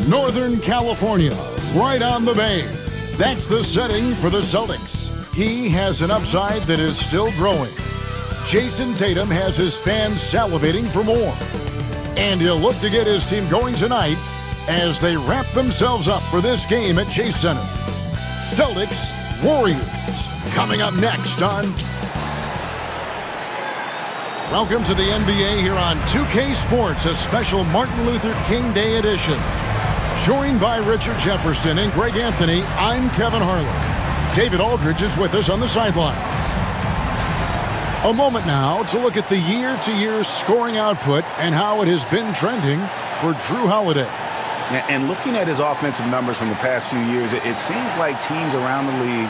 Northern California, right on the bay. That's the setting for the Celtics. He has an upside that is still growing. Jason Tatum has his fans salivating for more. And he'll look to get his team going tonight as they wrap themselves up for this game at Chase Center. Celtics Warriors coming up next on... Welcome to the NBA here on 2K Sports, a special Martin Luther King Day edition. Joined by Richard Jefferson and Greg Anthony, I'm Kevin Harlan. David Aldridge is with us on the sidelines. A moment now to look at the year-to-year scoring output and how it has been trending for Drew Holiday. And looking at his offensive numbers from the past few years, it seems like teams around the league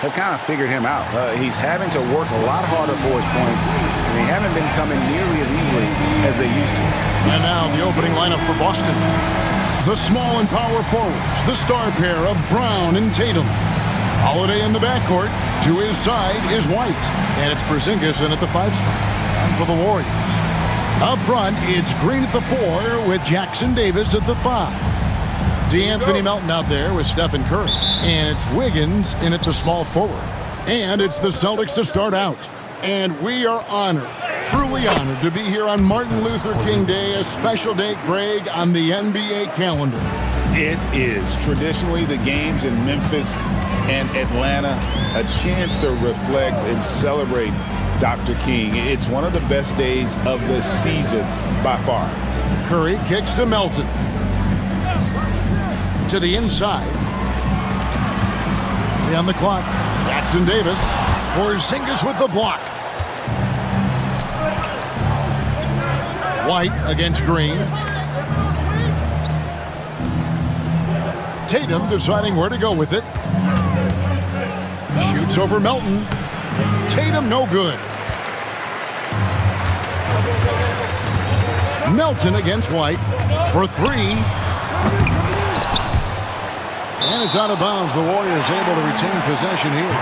have kind of figured him out. He's having to work a lot harder for his points, and they haven't been coming nearly as easily as they used to. And now the opening lineup for Boston. The small and power forwards, the star pair of Brown and Tatum. Holiday in the backcourt. To his side is White. And it's Porzingis in at the 5 spot. And for the Warriors. Up front, it's Green at the 4 with Jackson Davis at the 5. DeAnthony Melton out there with Stephen Curry. And it's Wiggins in at the small forward. And it's the Celtics to start out. And we are honored, truly honored, to be here on Martin Luther King Day, a special day, Greg, on the NBA calendar. It is. Traditionally, the games in Memphis and Atlanta, a chance to reflect and celebrate Dr. King. It's one of the best days of the season by far. Curry kicks to Melton. To the inside. On the clock, Jackson Davis. Porzingis with the block. White against Green. Tatum deciding where to go with it. Shoots over Melton. Tatum no good. Melton against White for 3. And it's out of bounds. The Warriors able to retain possession here.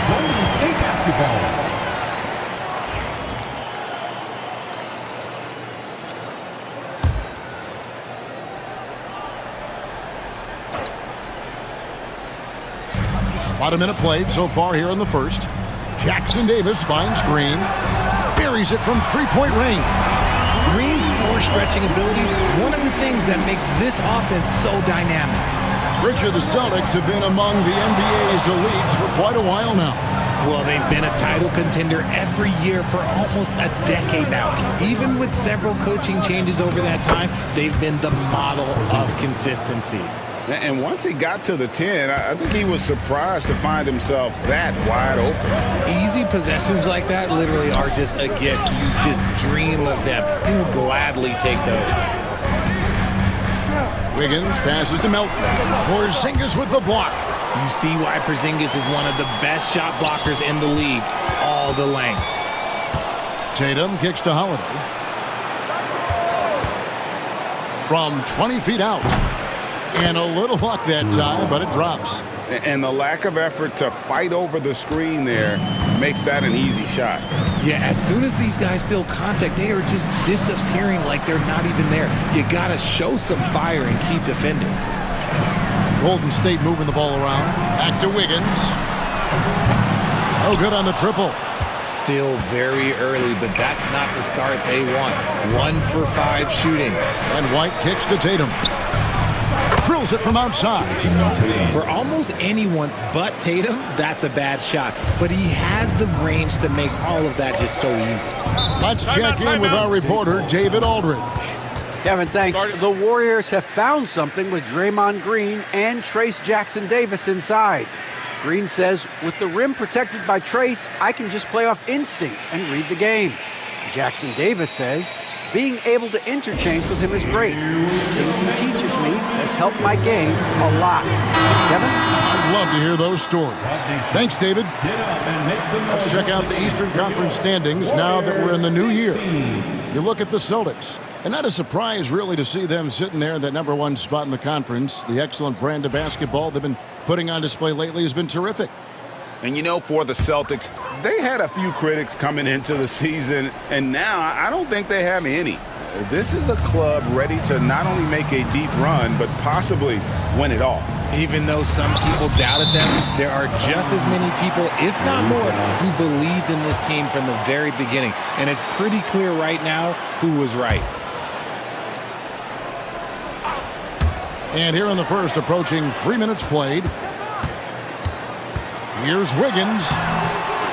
Golden State basketball. About a minute played so far here in the first. Jackson Davis finds Green. Buries it from 3-point range. Green's floor stretching ability, one of the things that makes this offense so dynamic. Richard, the Celtics have been among the NBA's elites for quite a while now. Well, they've been a title contender every year for almost a decade now. Even with several coaching changes over that time, they've been the model of consistency. And once he got to the 10, I think he was surprised to find himself that wide open. Easy possessions like that literally are just a gift. You just dream of them. He'll gladly take those. Wiggins passes to Melton. Porzingis with the block. You see why Porzingis is one of the best shot blockers in the league. All the length. Tatum kicks to Holiday. From 20 feet out. And a little luck that time, but it drops. And the lack of effort to fight over the screen there makes that an easy shot. Yeah, as soon as these guys feel contact, they are just disappearing like they're not even there. You got to show some fire and keep defending. Golden State moving the ball around. Back to Wiggins. Oh, good on the triple. Still very early, but that's not the start they want. 1 for 5 shooting. And White kicks to Tatum. Drills it from outside. For almost anyone but Tatum, that's a bad shot. But he has the range to make all of that just so easy. Let's check in with our reporter, David Aldridge. Kevin, thanks. The Warriors have found something with Draymond Green and Trace Jackson Davis inside. Green says, with the rim protected by Trace, I can just play off instinct and read the game. Jackson Davis says, being able to interchange with him is great. Things he teaches me has helped my game a lot. Kevin? I'd love to hear those stories. Thanks, David. Let's check out the Eastern Conference standings now that we're in the new year. You look at the Celtics, and not a surprise really to see them sitting there in that #1 spot in the conference. The excellent brand of basketball they've been putting on display lately has been terrific. And you know, for the Celtics, they had a few critics coming into the season, and now I don't think they have any. this is a club ready to not only make a deep run, but possibly win it all. Even though some people doubted them, there are just as many people, if not more, who believed in this team from the very beginning. And it's pretty clear right now who was right. And here in the first, approaching 3 minutes played. Here's Wiggins.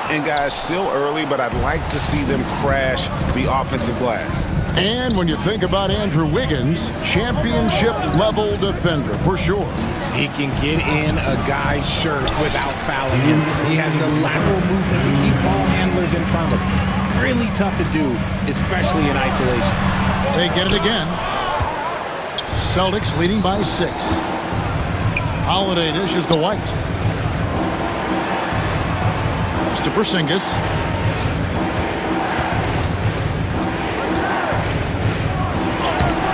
And guys, still early, but I'd like to see them crash the offensive glass. And when you think about Andrew Wiggins, championship-level defender for sure. He can get in a guy's shirt without fouling him. He has the lateral movement to keep ball handlers in front of him. Really tough to do, especially in isolation. They get it again. Celtics leading by 6. Holiday dishes to White. Pass to Porzingis.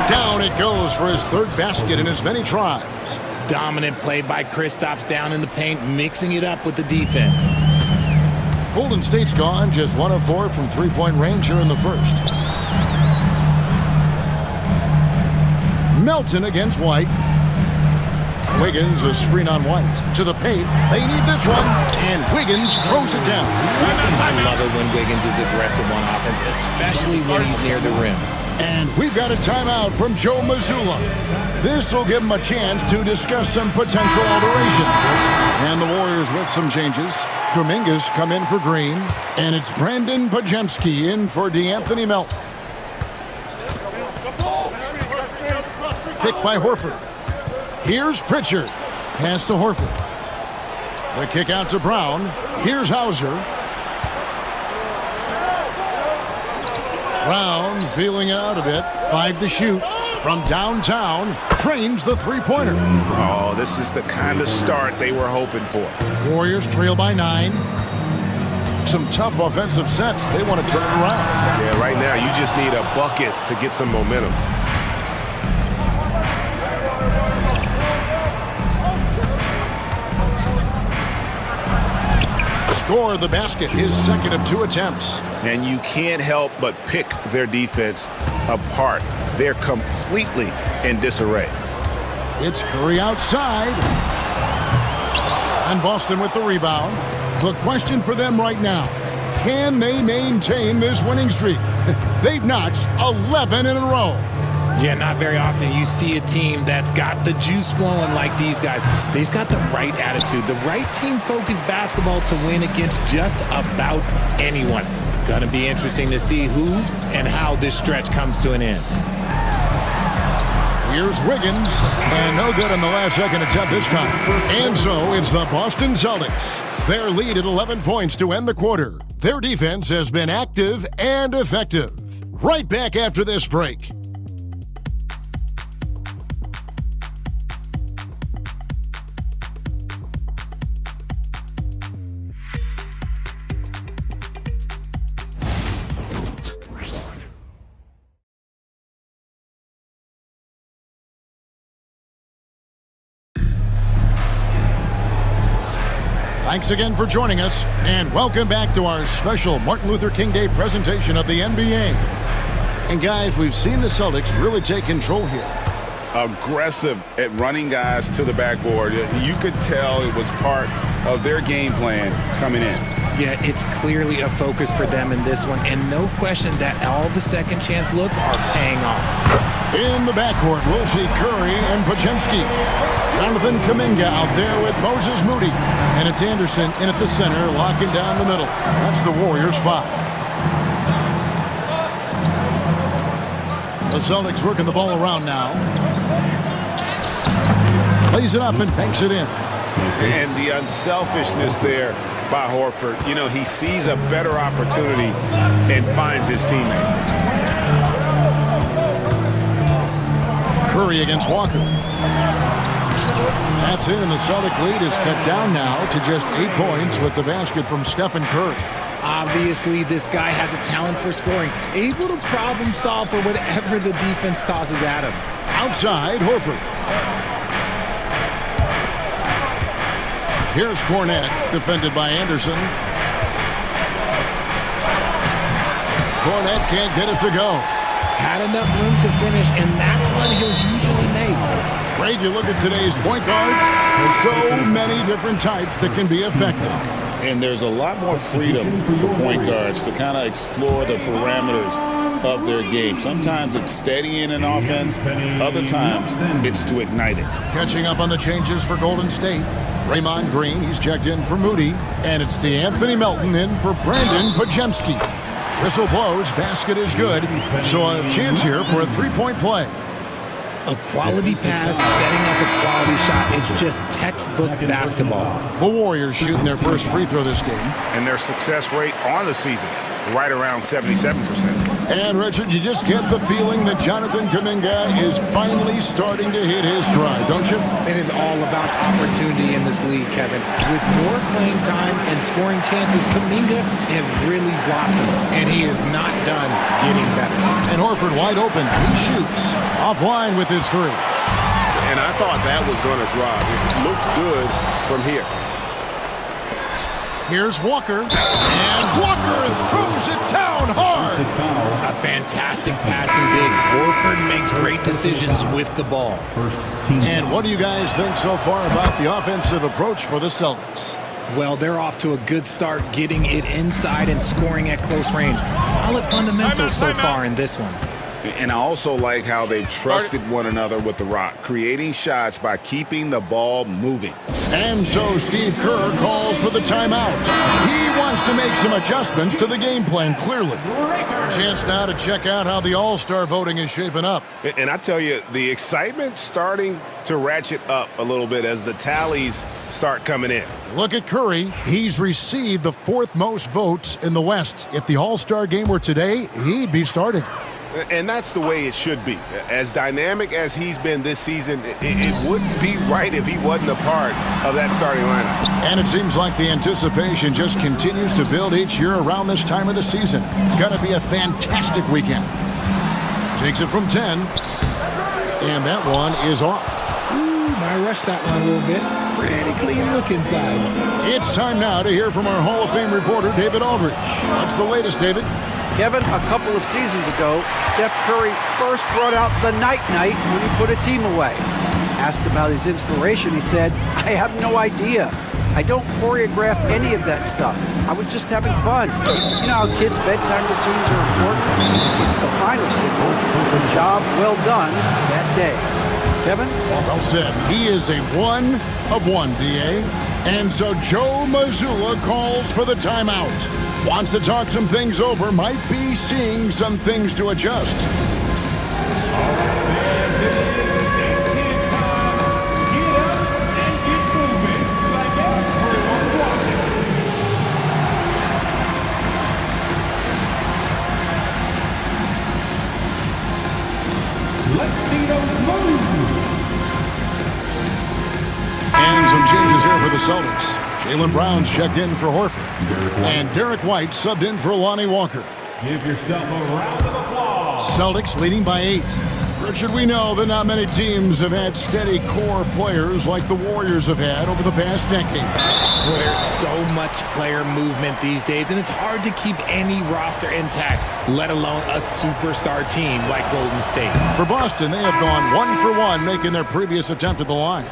Down it goes for his third basket in as many tries. Dominant play by Kristaps down in the paint, mixing it up with the defense. Golden State's gone just 1 of 4 from three-point range here in the first. Melton against White. Wiggins, a screen on White. To the paint. They need this one. And Wiggins throws it down. I love it when Wiggins is aggressive on offense, especially when he's near the rim. And we've got a timeout from Joe Mazzulla. This will give him a chance to discuss some potential alteration. And the Warriors with some changes. Kuminga's come in for Green. And it's Brandon Podziemski in for DeAnthony Melton. Picked by Horford. Here's Pritchard. Pass to Horford. The kick out to Brown. Here's Hauser. Brown feeling it out a bit. 5 to shoot. From downtown, trains the three-pointer. Oh, this is the kind of start they were hoping for. Warriors trail by 9. Some tough offensive sets. They want to turn it around. Yeah, right now you just need a bucket to get some momentum. Score the basket, his second of 2 attempts. And you can't help but pick their defense apart. They're completely in disarray. It's Curry outside. And Boston with the rebound. The question for them right now, can they maintain this winning streak? They've notched 11 in a row. Yeah, not very often you see a team that's got the juice flowing like these guys. They've got the right attitude, the right team-focused basketball to win against just about anyone. Gonna be interesting to see who and how this stretch comes to an end. Here's Wiggins, and no good on the last second attempt this time. And so it's the Boston Celtics. Their lead at 11 points to end the quarter. Their defense has been active and effective. Right back after this break. Thanks again for joining us, and welcome back to our special Martin Luther King Day presentation of the NBA. And guys, we've seen the Celtics really take control here. Aggressive at running guys to the backboard. You could tell it was part of their game plan coming in. Yeah, it's clearly a focus for them in this one, and no question that all the second chance looks are paying off. In the backcourt, we'll see Curry and Podziemski. Jonathan Kuminga out there with Moses Moody. And it's Anderson in at the center, locking down the middle. That's the Warriors' 5. The Celtics working the ball around now. Plays it up and banks it in. And the unselfishness there by Horford. You know, he sees a better opportunity and finds his teammate. Curry against Walker. That's it, and the Celtic lead is cut down now to just 8 points with the basket from Stephen Curry. Obviously, this guy has a talent for scoring, able to problem solve for whatever the defense tosses at him. Outside, Horford. Here's Cornette, defended by Anderson. Cornette can't get it to go. Had enough room to finish, and that's what he'll usually make. Great, you look at today's point guards. There's so many different types that can be effective. And there's a lot more freedom for point guards to kind of explore the parameters of their game. Sometimes it's steadying an offense. Other times it's to ignite it. Catching up on the changes for Golden State. Draymond Green, he's checked in for Moody. And it's DeAnthony Melton in for Brandon Pajemski. Whistle blows, basket is good. So a chance here for a three-point play. A quality pass, setting up a quality shot. It's just textbook basketball. The Warriors shooting their first free throw this game. And their success rate on the season, right around 77%. And, Richard, you just get the feeling that Jonathan Kuminga is finally starting to hit his stride, don't you? It is all about opportunity in this league, Kevin. With more playing time and scoring chances, Kuminga has really blossomed, and he is not done getting better. And Horford wide open. He shoots. Offline with his three. And I thought that was going to drop. It looked good from here. Here's Walker. And Walker throws it down hard. A fantastic passing big. Horford makes great decisions with the ball. And what do you guys think so far about the offensive approach for the Celtics? Well, they're off to a good start getting it inside and scoring at close range. Solid fundamentals so far in this one. And I also like how they've trusted one another with the rock, creating shots by keeping the ball moving. And so Steve Kerr calls for the timeout. He wants to make some adjustments to the game plan, clearly. A chance now to check out how the All-Star voting is shaping up. And I tell you, the excitement's starting to ratchet up a little bit as the tallies start coming in. Look at Curry. He's received the fourth most votes in the West. If the All-Star game were today, he'd be starting. And that's the way it should be. As dynamic as he's been this season, it wouldn't be right if he wasn't a part of that starting lineup. And it seems like the anticipation just continues to build each year around this time of the season. Gonna be a fantastic weekend. Takes it from 10. And that one is off. Ooh, might rush that one a little bit. Pretty clean look inside. It's time now to hear from our Hall of Fame reporter, David Aldridge. What's the latest, David? Kevin, a couple of seasons ago, Steph Curry first brought out the night-night when he put a team away. Asked about his inspiration, he said, "I have no idea. I don't choreograph any of that stuff. I was just having fun." You know how kids' bedtime routines are important? It's the final signal for a job well done that day. Kevin? Well said. He is a one of one, D.A. And so Joe Mazzulla calls for the timeout. Wants to talk some things over, might be seeing some things to adjust. Let's see those moves. And some changes here for the Celtics. Jaylen Brown's checked in for Horford. And Derek White subbed in for Lonnie Walker. Give yourself a round of applause. Celtics leading by 8. Richard, we know that not many teams have had steady core players like the Warriors have had over the past decade. Well, there's so much player movement these days, and it's hard to keep any roster intact, let alone a superstar team like Golden State. For Boston, they have gone 1 for 1, making their previous attempt at the line.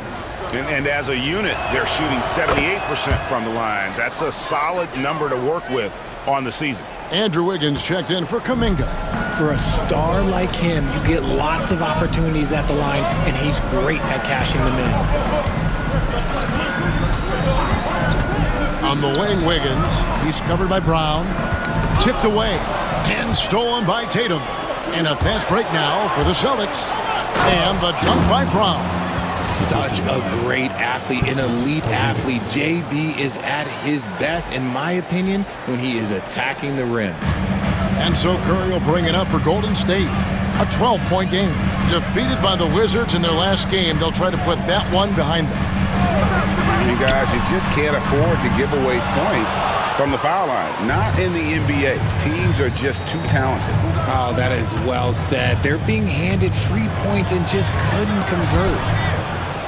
And as a unit, they're shooting 78% from the line. That's a solid number to work with on the season. Andrew Wiggins checked in for Kuminga. For a star like him, you get lots of opportunities at the line, and he's great at cashing them in. On the wing, Wiggins. He's covered by Brown. Tipped away and stolen by Tatum. And a fast break now for the Celtics. And the dunk by Brown. Such a great athlete, an elite athlete. JB is at his best, in my opinion, when he is attacking the rim. And so Curry will bring it up for Golden State. A 12-point game. Defeated by the Wizards in their last game, they'll try to put that one behind them. You guys, you just can't afford to give away points from the foul line. Not in the NBA. Teams are just too talented. Oh, that is well said. They're being handed free points and just couldn't convert.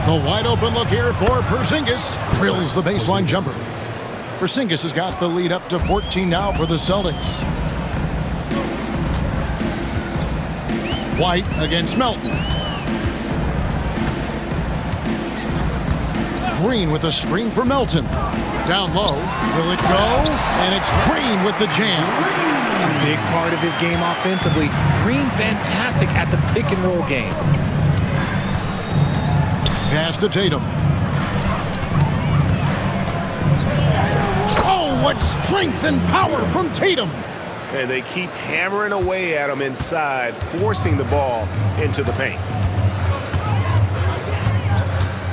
The wide open look here for Porzingis. Drills the baseline jumper. Porzingis has got the lead up to 14 now for the Celtics. White against Melton. Green with a screen for Melton. Down low. Will it go? And it's Green with the jam. A big part of his game offensively. Green fantastic at the pick and roll game. Pass to Tatum. Oh, what strength and power from Tatum. And they keep hammering away at him inside, forcing the ball into the paint.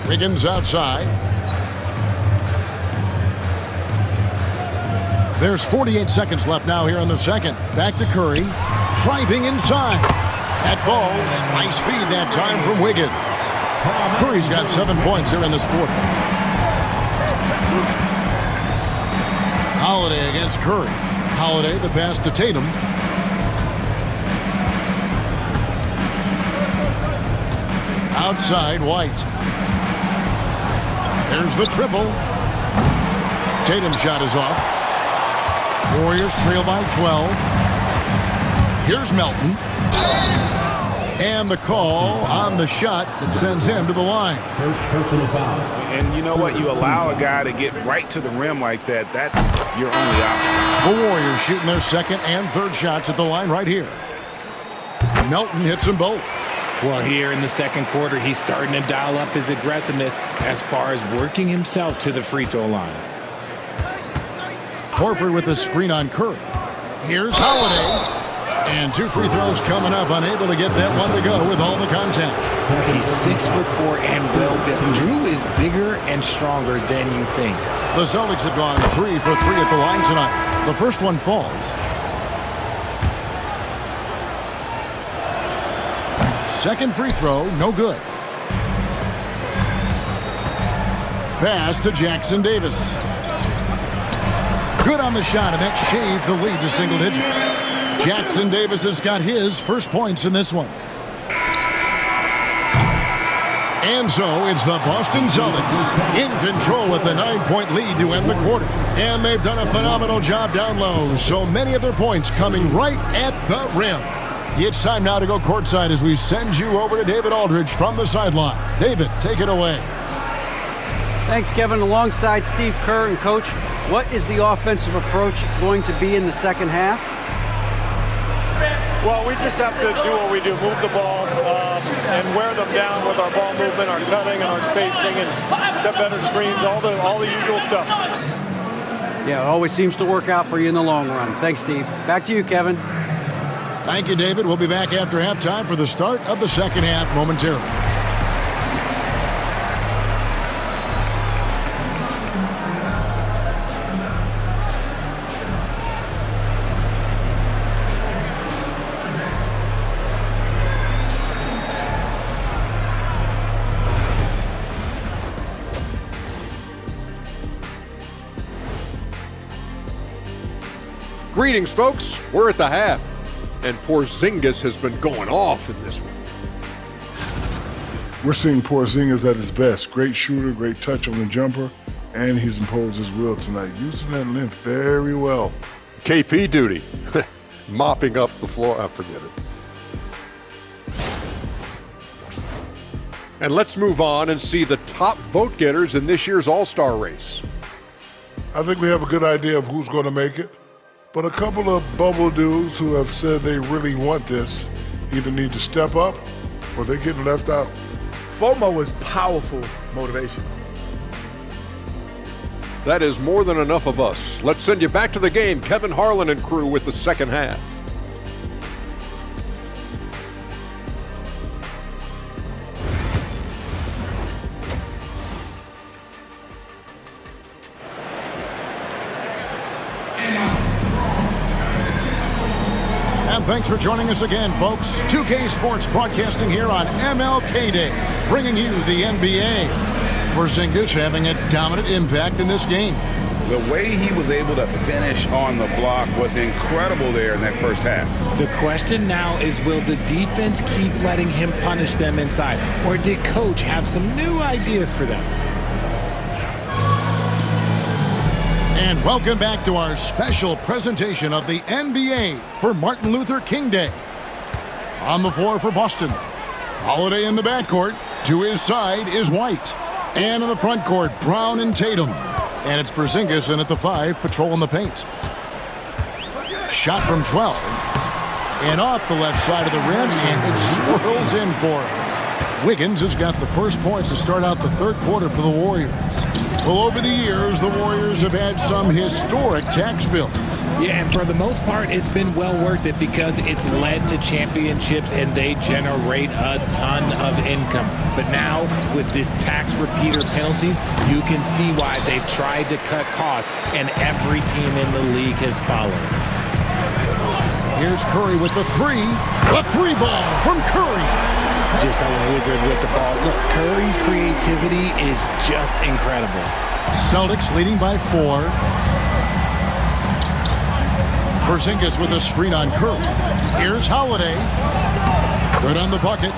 Wiggins outside. There's 48 seconds left now here in the second. Back to Curry. Driving inside. That falls. Nice feed that time from Wiggins. Curry's got 7 points here in this quarter. Holiday against Curry. Holiday, the pass to Tatum. Outside, White. There's the triple. Tatum's shot is off. Warriors trail by 12. Here's Melton. And the call on the shot that sends him to the line. First personal foul. And you know what? You allow a guy to get right to the rim like that. That's your only option. The Warriors shooting their second and third shots at the line right here. Melton hits them both. Well, here in the second quarter, he's starting to dial up his aggressiveness as far as working himself to the free throw line. Horford with a screen on Curry. Here's Holiday. And 2 free throws coming up, unable to get that one to go with all the contact. He's 6'4" and well-built. Drew is bigger and stronger than you think. The Celtics have gone 3 for 3 at the line tonight. The first one falls. Second free throw, no good. Pass to Jackson Davis. Good on the shot, and that shaves the lead to single digits. Jackson Davis has got his first points in this one. And so it's the Boston Celtics in control with the 9-point lead to end the quarter. And they've done a phenomenal job down low. So many of their points coming right at the rim. It's time now to go courtside as we send you over to David Aldridge from the sideline. David, take it away. Thanks, Kevin. Alongside Steve Kerr and Coach, what is the offensive approach going to be in the second half? Well, we just have to do what we do, move the ball and wear them down with our ball movement, our cutting, and our spacing, and set better screens, all the usual stuff. Yeah, it always seems to work out for you in the long run. Thanks, Steve. Back to you, Kevin. Thank you, David. We'll be back after halftime for the start of the second half momentarily. Greetings, folks. We're at the half, and Porzingis has been going off in this one. We're seeing Porzingis at his best. Great shooter, great touch on the jumper, and he's imposed his will tonight, using that length very well. KP duty, mopping up the floor. I forget it. And let's move on and see the top vote getters in this year's All-Star race. I think we have a good idea of who's going to make it, but a couple of bubble dudes who have said they really want this either need to step up or they're getting left out. FOMO is powerful motivation. That is more than enough of us. Let's send you back to the game. Kevin Harlan and crew with the second half. And thanks for joining us again, folks. 2K Sports broadcasting here on MLK Day, bringing you the NBA. Porzingis having a dominant impact in this game. The way he was able to finish on the block was incredible there in that first half. The question now is, will the defense keep letting him punish them inside? Or did Coach have some new ideas for them? And welcome back to our special presentation of the NBA for Martin Luther King Day. On the floor for Boston. Holiday in the backcourt. To his side is White. And in the front court, Brown and Tatum. And it's Porzingis in at the 5, patrolling the paint. Shot from 12. And off the left side of the rim, and it swirls in for him. Wiggins has got the first points to start out the third quarter for the Warriors. Well, over the years, the Warriors have had some historic tax bills. Yeah, and for the most part, it's been well worth it because it's led to championships and they generate a ton of income. But now, with this tax repeater penalties, you can see why they've tried to cut costs, and every team in the league has followed. Here's Curry with the 3. The 3 ball from Curry. Just a wizard with the ball. Look, Curry's creativity is just incredible. Celtics leading by 4. Porzingis with a screen on Curry. Here's Holiday. Good on the bucket.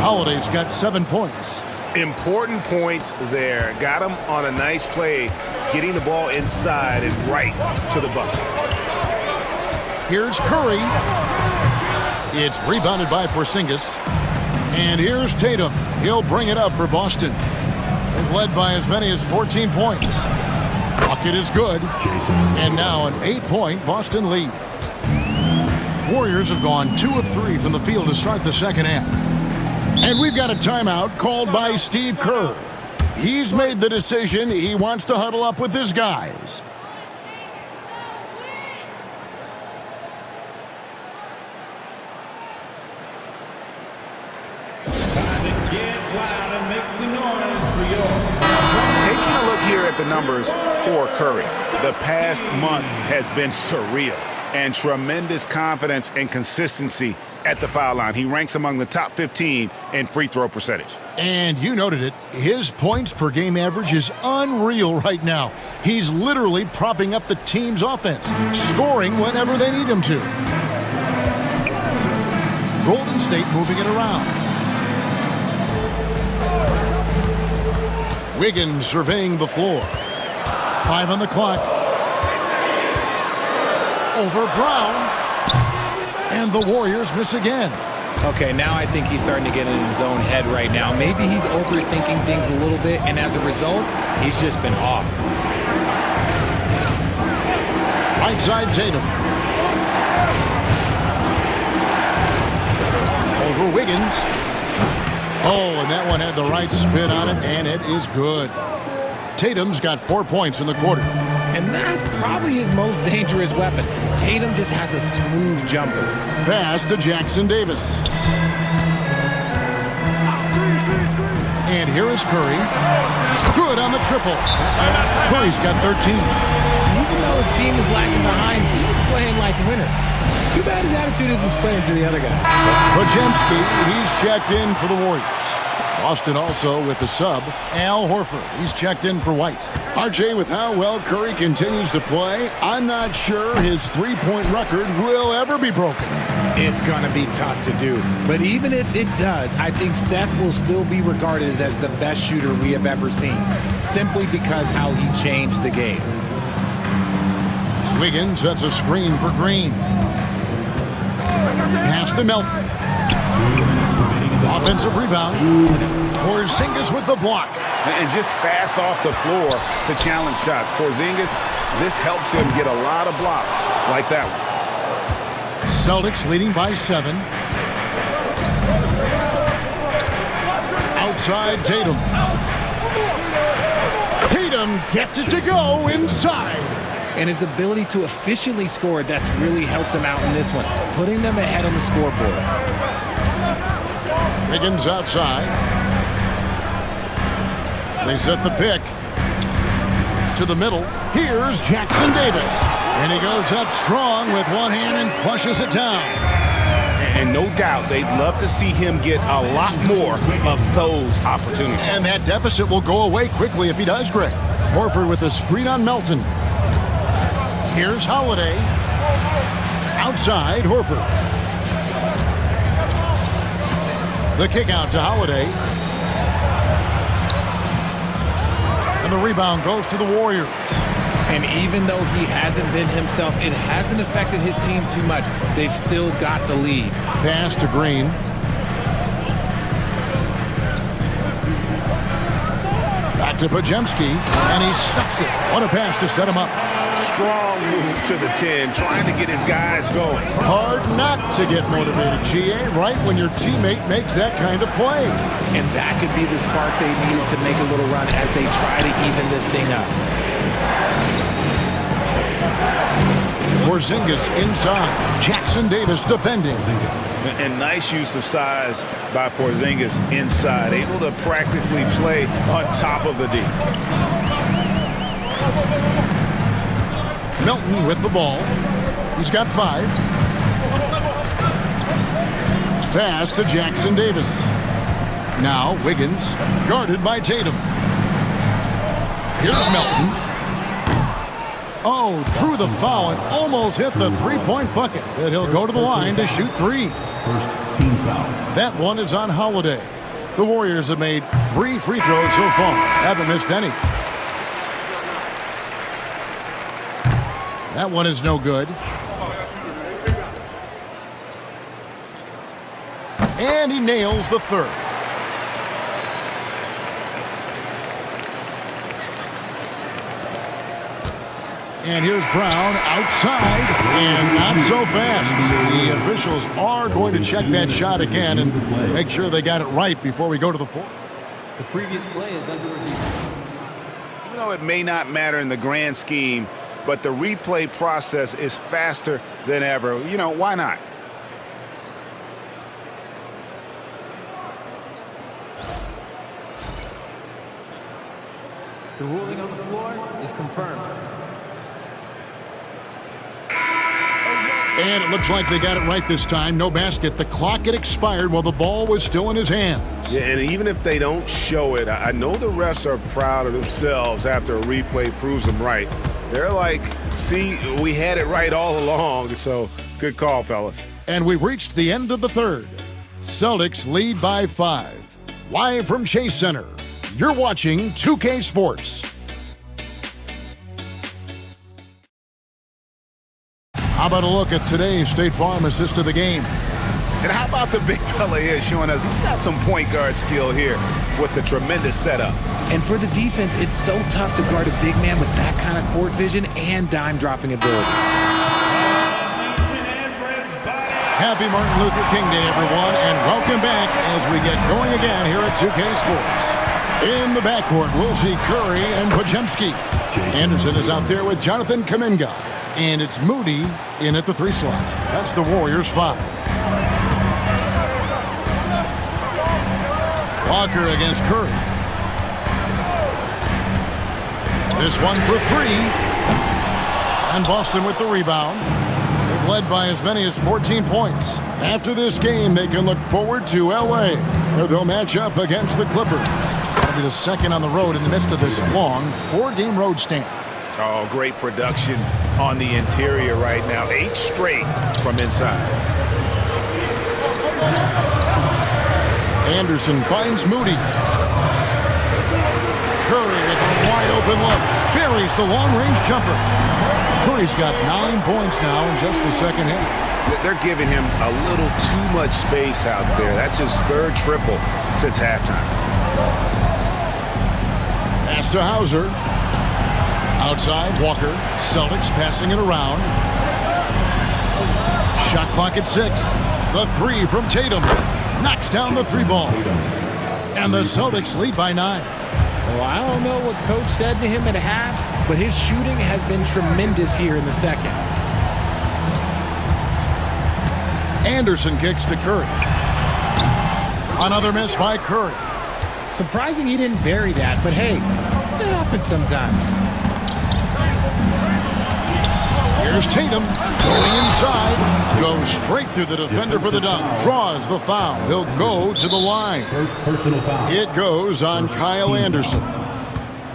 Holiday's got 7 points. Important points there. Got him on a nice play, getting the ball inside and right to the bucket. Here's Curry. It's rebounded by Porzingis. And here's Tatum. He'll bring it up for Boston. They've led by as many as 14 points. Bucket is good. And now an 8-point Boston lead. Warriors have gone 2 of 3 from the field to start the second half. And we've got a timeout called by Steve Kerr. He's made the decision he wants to huddle up with his guys. Taking a look here at the numbers for Curry, the past month has been surreal and tremendous confidence and consistency at the foul line. He ranks among the top 15 in free throw percentage. And you noted it, his points per game average is unreal right now. He's literally propping up the team's offense, scoring whenever they need him to. Golden State moving it around. Wiggins surveying the floor. 5 on the clock. Over Brown. And the Warriors miss again. Okay, now I think he's starting to get in his own head right now. Maybe he's overthinking things a little bit, and as a result, he's just been off. Right side Tatum. Over Wiggins. Oh, and that one had the right spin on it, and it is good. Tatum's got 4 points in the quarter. And that's probably his most dangerous weapon. Tatum just has a smooth jumper. Pass to Jackson Davis. And here is Curry. Good on the triple. Curry's got 13. Even though his team is lagging behind, he's playing like a winner. Too bad his attitude isn't spreading to the other guy. Podziemski, he's checked in for the Warriors. Boston also with the sub, Al Horford. He's checked in for White. RJ, with how well Curry continues to play, I'm not sure his three-point record will ever be broken. It's going to be tough to do. But even if it does, I think Steph will still be regarded as the best shooter we have ever seen, simply because how he changed the game. Wiggins sets a screen for Green. Pass to Melton. Offensive rebound. Porzingis with the block. And just fast off the floor to challenge shots. Porzingis, this helps him get a lot of blocks like that one. Celtics leading by 7. Outside Tatum. Tatum gets it to go inside. And his ability to efficiently score, that's really helped him out in this one, putting them ahead on the scoreboard. Wiggins outside. They set the pick. To the middle. Here's Jackson Davis. And he goes up strong with one hand and flushes it down. And no doubt they'd love to see him get a lot more of those opportunities. And that deficit will go away quickly if he does, Greg. Horford with a screen on Melton. Here's Holiday. Outside, Horford. The kick out to Holiday. And the rebound goes to the Warriors. And even though he hasn't been himself, it hasn't affected his team too much. They've still got the lead. Pass to Green. Back to Pajemski, and he stuffs it. What a pass to set him up. Strong move to the 10, trying to get his guys going. Hard not to get motivated, GA, right when your teammate makes that kind of play. And that could be the spark they needed to make a little run as they try to even this thing up. Porzingis inside. Jackson Davis defending. And nice use of size by Porzingis inside, able to practically play on top of the D. Milton with the ball. He's got 5. Pass to Jackson Davis. Now Wiggins, guarded by Tatum. Here's Milton. Oh, drew the foul and almost hit the three-point bucket. But he'll go to the line to shoot 3. First team foul. That one is on Holiday. The Warriors have made 3 free throws so far. Haven't missed any. That one is no good. And he nails the 3rd. And here's Brown outside, and not so fast. The officials are going to check that shot again and make sure they got it right before we go to the 4th. The previous play is under review. Even though it may not matter in the grand scheme, but the replay process is faster than ever. You know, why not? The ruling on the floor is confirmed. And it looks like they got it right this time. No basket. The clock had expired while the ball was still in his hands. Yeah, and even if they don't show it, I know the refs are proud of themselves after a replay proves them right. They're like, see, we had it right all along, so good call, fellas. And we've reached the end of the 3rd. Celtics lead by 5. Live from Chase Center, you're watching 2K Sports. How about a look at today's State Farm assist of the game? And how about the big fella here showing us he's got some point guard skill here with the tremendous setup. And for the defense, it's so tough to guard a big man with that kind of court vision and dime-dropping ability. Happy Martin Luther King Day, everyone, and welcome back as we get going again here at 2K Sports. In the backcourt, we'll see Curry and Pajemski. Anderson is out there with Jonathan Kuminga. And it's Moody in at the 3 slot. That's the Warriors' 5. Walker against Curry. This one for 3. And Boston with the rebound. They've led by as many as 14 points. After this game, they can look forward to L.A., where they'll match up against the Clippers. That'll be the second on the road in the midst of this long 4-game road stand. Oh, great production on the interior right now. 8 straight from inside. Anderson finds Moody. Curry with a wide open look. Buries the long-range jumper. Curry's got 9 points now in just the second half. They're giving him a little too much space out there. That's his 3rd triple since halftime. Pass to Hauser. Outside, Walker. Celtics passing it around. Shot clock at 6. The 3 from Tatum. Knocks down the 3 ball. And the Celtics lead by 9. Well, I don't know what Coach said to him at half, but his shooting has been tremendous here in the second. Anderson kicks to Curry. Another miss by Curry. Surprising he didn't bury that, but hey, it happens sometimes. Here's Tatum going inside. Goes straight through the defender for the dunk. Draws the foul. He'll go to the line. First personal foul. It goes on Kyle Anderson.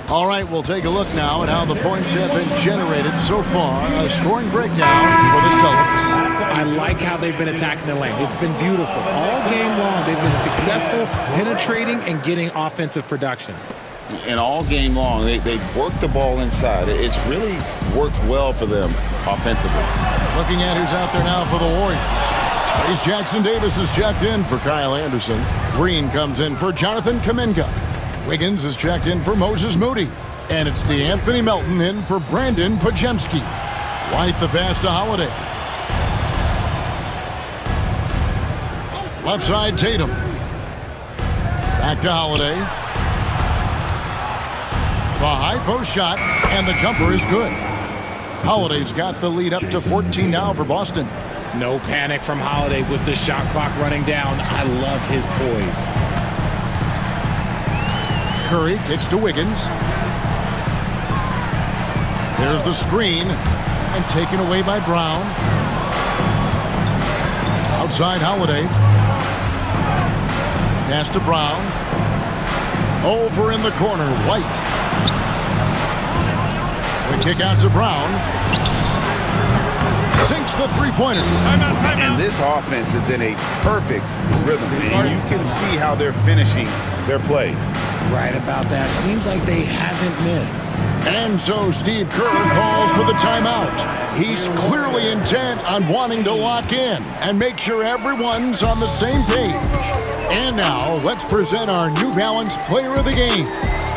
All right, we'll take a look now at how the points have been generated so far. A scoring breakdown for the Celtics. I like how they've been attacking the lane. It's been beautiful. All game long, they've been successful, penetrating, and getting offensive production. And all game long, they worked the ball inside. It's really worked well for them offensively. Looking at who's out there now for the Warriors. Trace Jackson Davis is checked in for Kyle Anderson. Green comes in for Jonathan Kuminga. Wiggins is checked in for Moses Moody. And it's DeAnthony Melton in for Brandon Pajemski. White the pass to Holiday. Left side Tatum. Back to Holiday. The high post shot, and the jumper is good. Holiday's got the lead up to 14 now for Boston. No panic from Holiday with the shot clock running down. I love his poise. Curry kicks to Wiggins. There's the screen, and taken away by Brown. Outside Holiday. Pass to Brown. Over in the corner, White. The kick out to Brown. Sinks the three-pointer. And this offense is in a perfect rhythm. And you can see how they're finishing their plays. Right about that. Seems like they haven't missed. And so Steve Kerr calls for the timeout. He's clearly intent on wanting to lock in and make sure everyone's on the same page. And now, let's present our New Balance Player of the Game,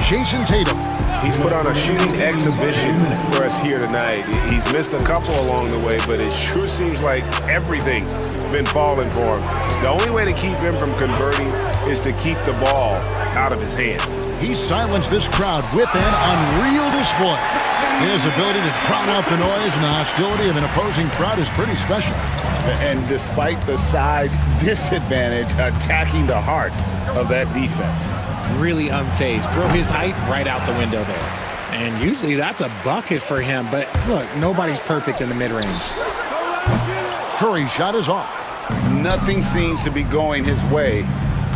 Jason Tatum. He's put on a shooting exhibition for us here tonight. He's missed a couple along the way, but it sure seems like everything's been falling for him. The only way to keep him from converting is to keep the ball out of his hands. He silenced this crowd with an unreal display. His ability to drown out the noise and the hostility of an opposing crowd is pretty special. And despite the size disadvantage, attacking the heart of that defense. Really unfazed. Throw his height right out the window there. And usually that's a bucket for him, but look, nobody's perfect in the mid-range. Curry's shot is off. Nothing seems to be going his way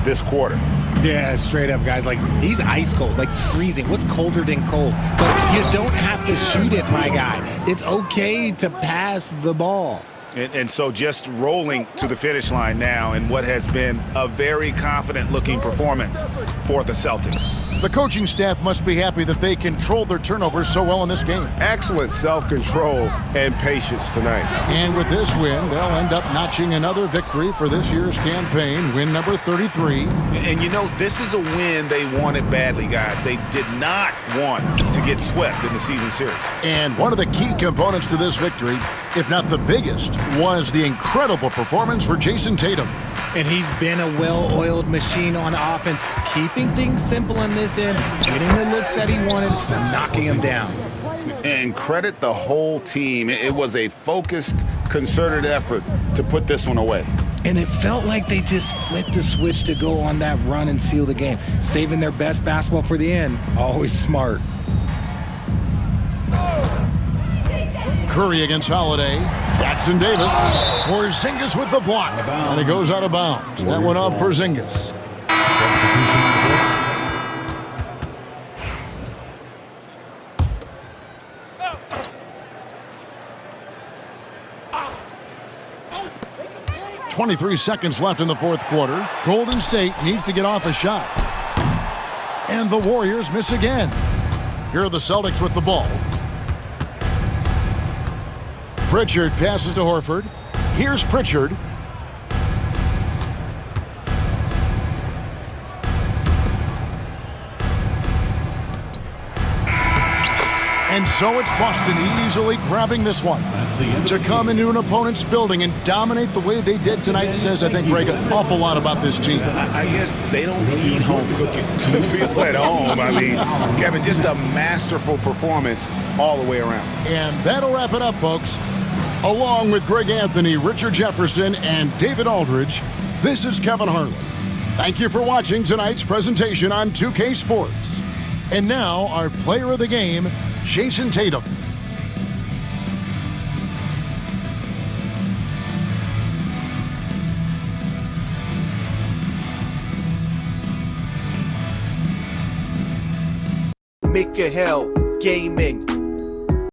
this quarter. Yeah, straight up, guys. Like, he's ice cold, like freezing. What's colder than cold? But you don't have to shoot it, my guy. It's okay to pass the ball. And so just rolling to the finish line now in what has been a very confident-looking performance for the Celtics. The coaching staff must be happy that they controlled their turnovers so well in this game. Excellent self-control and patience tonight. And with this win, they'll end up notching another victory for this year's campaign, win number 33. And you know, this is a win they wanted badly, guys. They did not want to get swept in the season series. And one of the key components to this victory, if not the biggest, was the incredible performance for Jason Tatum. And he's been a well-oiled machine on offense, keeping things simple in this end, getting the looks that he wanted, knocking them down. And credit the whole team. It was a focused, concerted effort to put this one away. And it felt like they just flipped the switch to go on that run and seal the game, saving their best basketball for the end. Always smart. Curry against Holiday. Jackson Davis. Porzingis with the block. And it goes out of bounds. That went off Porzingis. .23 seconds left in the fourth quarter. Golden State needs to get off a shot. And the Warriors miss again. Here are the Celtics with the ball. Pritchard passes to Horford. Here's Pritchard. And so it's Boston easily grabbing this one. To come into an opponent's building and dominate the way they did tonight says, I think, Greg, an awful lot about this team. I guess they don't need home cooking to feel at home. I mean, Kevin, just a masterful performance all the way around. And that'll wrap it up, folks. Along with Greg Anthony, Richard Jefferson, and David Aldridge, this is Kevin Harlan. Thank you for watching tonight's presentation on 2K Sports. And now, our player of the game, Jason Tatum. Make your hell gaming.